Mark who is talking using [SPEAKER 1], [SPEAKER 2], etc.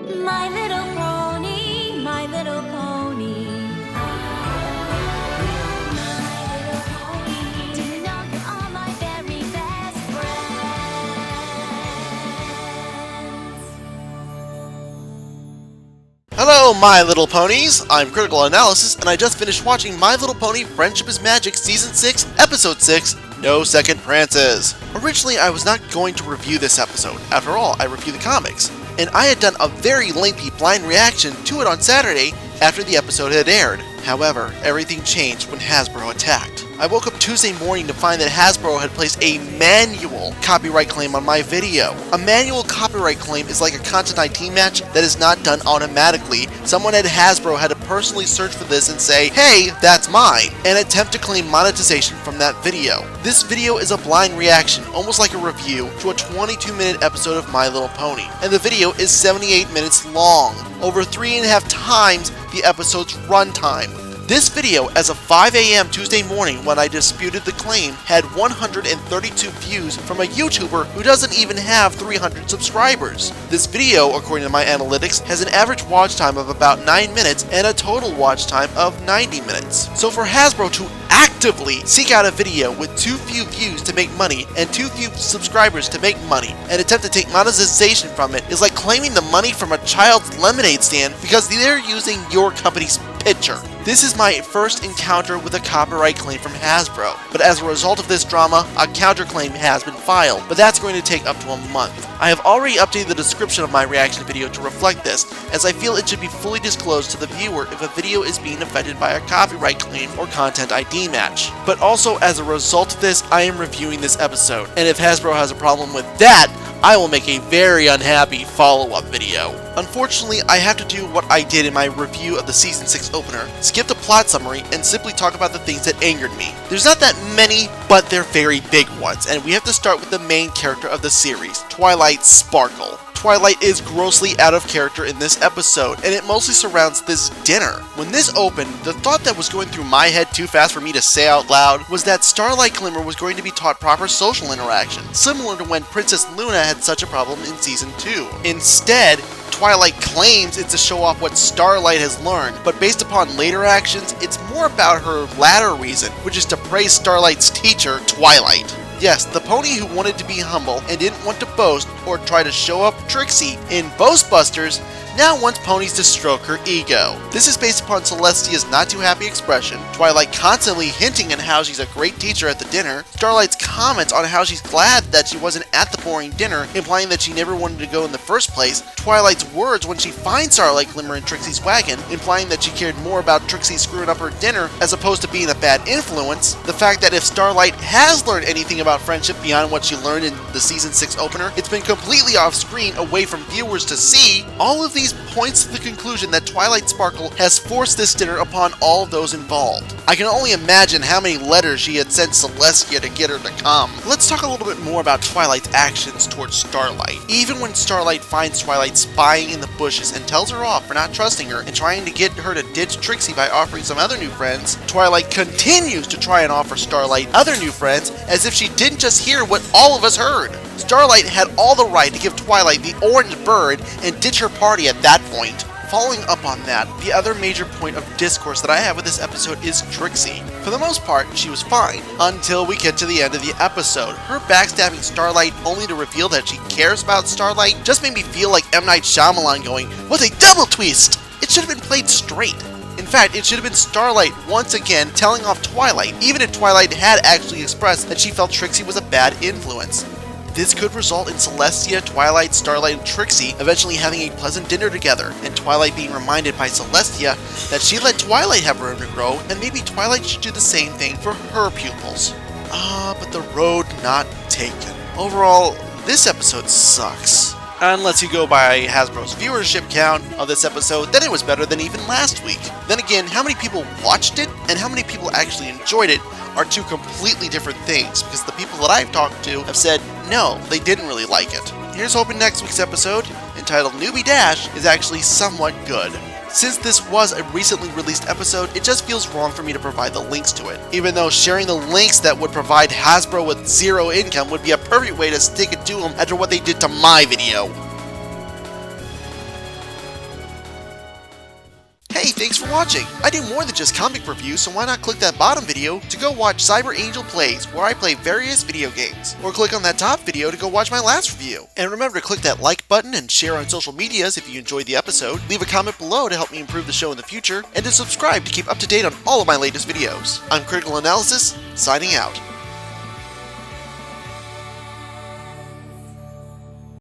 [SPEAKER 1] My little pony, my little pony. My little pony. Do you know you are my very best friends?
[SPEAKER 2] Hello, My Little Ponies! I'm Critical Analysis, and I just finished watching My Little Pony Friendship is Magic Season 6, Episode 6, No Second Prances. Originally, I was not going to review this episode. After all, I review the comics. And I had done a very lengthy blind reaction to it on Saturday after the episode had aired. However, everything changed when Hasbro attacked. I woke up Tuesday morning to find that Hasbro had placed a manual copyright claim on my video. A manual copyright claim is like a Content ID match that is not done automatically. Someone at Hasbro had to personally search for this and say, hey, that's mine, and attempt to claim monetization from that video. This video is a blind reaction, almost like a review, to a 22-minute episode of My Little Pony, and the video is 78 minutes long, over 3.5 times the episode's runtime. This video, as of 5 AM Tuesday morning when I disputed the claim, had 132 views from a YouTuber who doesn't even have 300 subscribers. This video, according to my analytics, has an average watch time of about 9 minutes and a total watch time of 90 minutes. So for Hasbro to actively seek out a video with too few views to make money and too few subscribers to make money and attempt to take monetization from it is like claiming the money from a child's lemonade stand because they're using your company's picture. This is my first encounter with a copyright claim from Hasbro, but as a result of this drama, a counterclaim has been filed, but that's going to take up to a month. I have already updated the description of my reaction video to reflect this, as I feel it should be fully disclosed to the viewer if a video is being affected by a copyright claim or Content ID match. But also, as a result of this, I am reviewing this episode, and if Hasbro has a problem with that, I will make a very unhappy follow-up video. Unfortunately, I have to do what I did in my review of the Season 6 opener, skip the plot summary, and simply talk about the things that angered me. There's not that many, but they're very big ones, and we have to start with the main character of the series, Twilight Sparkle. Twilight is grossly out of character in this episode, and it mostly surrounds this dinner. When this opened, the thought that was going through my head too fast for me to say out loud was that Starlight Glimmer was going to be taught proper social interaction, similar to when Princess Luna had such a problem in Season 2. Instead, Twilight claims it's to show off what Starlight has learned, but based upon later actions, it's more about her latter reason, which is to praise Starlight's teacher, Twilight. Yes, the pony who wanted to be humble and didn't want to boast or try to show up Trixie in Boastbusters now wants ponies to stroke her ego. This is based upon Celestia's not too happy expression, Twilight constantly hinting on how she's a great teacher at the dinner, Starlight's comments on how she's glad that she wasn't at the boring dinner, implying that she never wanted to go in the first place, Twilight's words when she finds Starlight Glimmer in Trixie's wagon, implying that she cared more about Trixie screwing up her dinner as opposed to being a bad influence, the fact that if Starlight has learned anything about friendship beyond what she learned in the Season 6 opener, it's been completely off screen away from viewers to see. All of these points to the conclusion that Twilight Sparkle has forced this dinner upon all of those involved. I can only imagine how many letters she had sent Celestia to get her to come. Let's talk a little bit more about Twilight's actions towards Starlight. Even when Starlight finds Twilight spying in the bushes and tells her off for not trusting her and trying to get her to ditch Trixie by offering some other new friends, Twilight continues to try and offer Starlight other new friends as if she didn't just hear what all of us heard. Starlight had all the right to give Twilight the orange bird and ditch her party at that point. Following up on that, the other major point of discourse that I have with this episode is Trixie. For the most part, she was fine, until we get to the end of the episode. Her backstabbing Starlight only to reveal that she cares about Starlight just made me feel like M. Night Shyamalan going, "What a double twist!" It should have been played straight. In fact, it should have been Starlight once again telling off Twilight, even if Twilight had actually expressed that she felt Trixie was a bad influence. This could result in Celestia, Twilight, Starlight, and Trixie eventually having a pleasant dinner together, and Twilight being reminded by Celestia that she let Twilight have room to grow, and maybe Twilight should do the same thing for her pupils. But the road not taken. Overall, this episode sucks. Unless you go by Hasbro's viewership count of this episode, then it was better than even last week. Then again, how many people watched it and how many people actually enjoyed it are two completely different things, because the people that I've talked to have said no, they didn't really like it. Here's hoping next week's episode, entitled Newbie Dash, is actually somewhat good. Since this was a recently released episode, it just feels wrong for me to provide the links to it, even though sharing the links that would provide Hasbro with zero income would be a perfect way to stick it to them after what they did to my video. Hey, thanks for watching! I do more than just comic reviews, so why not click that bottom video to go watch Cyber Angel Plays, where I play various video games. Or click on that top video to go watch my last review. And remember to click that like button and share on social medias if you enjoyed the episode, leave a comment below to help me improve the show in the future, and to subscribe to keep up to date on all of my latest videos. I'm Critical Analysis, signing out.